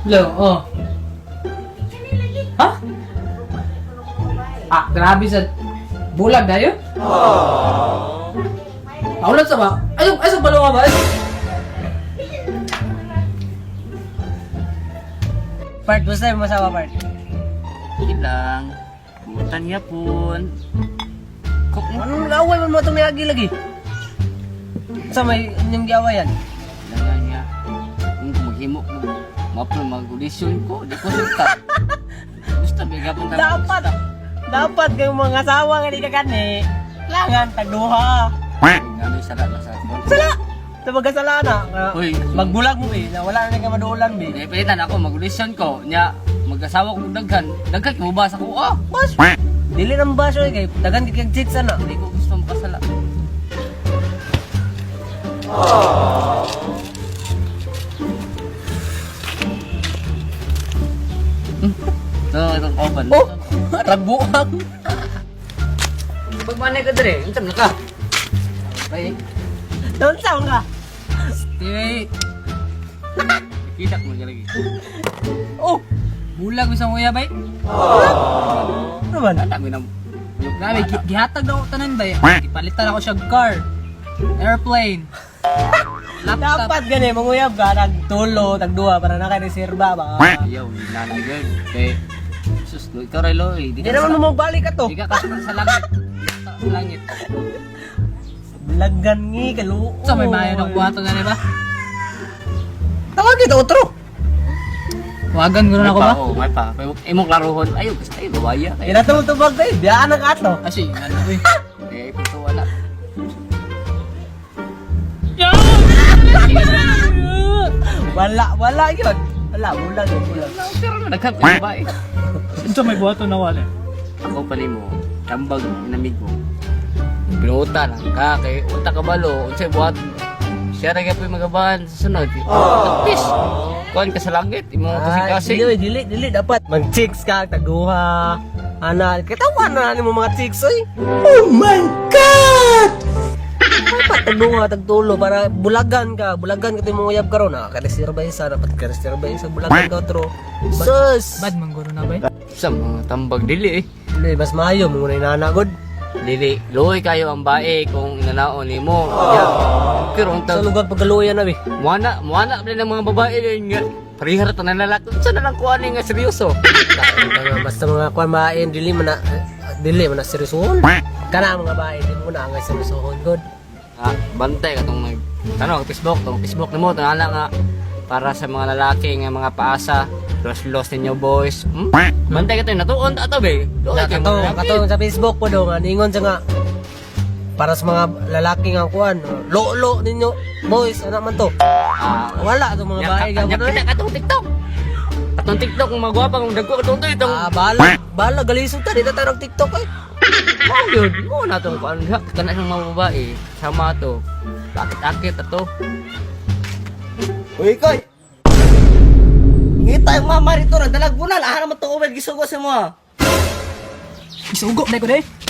Lo, oh. Ha? Ah, grabe sa bulag na yun? Aulat sa ba? Ay, sa balo nga ba? Part, gusto mo masawa, Part? Ilang. Butan niya pun. Kok Anong laway mo itong nilagi lagi? Sa may inyong gawa yan? Ilang niya. Kung maghimok mo. Mapul mag-audition ko. Di ko sulta. Gusto bigapon tayo. Dapat kayong mga asawa nga di ka gani. Kailangan tagduha. Ano yung salat na sa akin? Sala! Sa magkasala na. Uy. Magbulag mo na wala na ka maduulan Di pilitan ako mag-audition ko. Nya, mag-asawa ko daghan. Daghan mo ba sa ko? Ah, Bas! Dili ng baso kay dagan kay chicks ana. hindi ko gusto makasala. Itong oven. Oh! Ragbuang! Pagmanay ka dire, unsa na ka? Bay, Doon sound ka! stay. Kita ko lagi. Oh! Bulag mo sa nguya, bay? Ano man? Ana mi nang Grabe, gihatag daw ko tanan, bay. Ipalitan ako siya car. Airplane. Laptop. Dapat gani manguyab ka nagtulo tagduha para naka-reserba ba. Ayaw, nanay girl. Kay sus, lo ikaw ray loy. Di naman mo magbalik ka to. Di ka kasama sa langit. Sa langit. Lagan ngi kalu. So, may bayan ng buhato na ba? Tawag kita otro. Wagan ko na ako ba? Oo, may pa. Imong klaruhon. Ayaw, gusto tayo bawaya. Ina tumutubag tayo. Biyaan ang ato. Kasi, ano ba eh. Eh, pito wala. Wala yun. Wala, bulag yun, bulag. Pero nagkat ka ba eh. Ito may buhato na wala. Ako pa mo, tambag inamig mo. Pinuta lang ka, kay uta ka balo, unsay buhat. Siya rin ka po yung magabahan sa sunod. Tapis! Kuhan ka sa langit, imo kasi. Dili, dapat. Mag-chicks ka, tagduha. Ana, kitawa na mo mga chicks, oy. Oh my God! Dapat tagduha, tagtulo, para bulagan ka tayo munguyab ka ron. Nakareserba isa, dapat kareserba isa, bulagan ka otro. Sus! Bad man guro na ba eh. Sa mga tambag dili eh. Dili, mas maayo, muna inanagod. Dili, luoy kayo ang bae kung inanaon ni mo. Pero ang Sa lugar pagkaluyan na, be. muana rin ng mga babae rin nga. Parihar ito na lalaki. Saan na lang kuhanin nga seryoso? Basta mga kuwan maayon, dili man na seryosohon. Kana mga bae, di mo na nga seryosohon, god. Bantay ka itong Facebook na mo, tanala nga para sa mga lalaki nga mga paasa, los ninyo boys. Bantay ka ito, natuon ato be. Kato sa Facebook po do nga ningon sa nga para sa mga lalaki nga kuan, lolo ninyo boys, ana man to. Wala to mga bae Nya gyapon. kita katong TikTok. Katong TikTok kung magwapa kung dagko katong to itong Bala galisod ta dito tarong TikTok eh. oh yun, mo na itong kuan kana ng mga babae sama to. Bakit ato? Uy, koy! Ngita yung mama rito, nagdalagbunan. Aha naman itong ubed, gisugo sa mo. Isugo na ko na eh.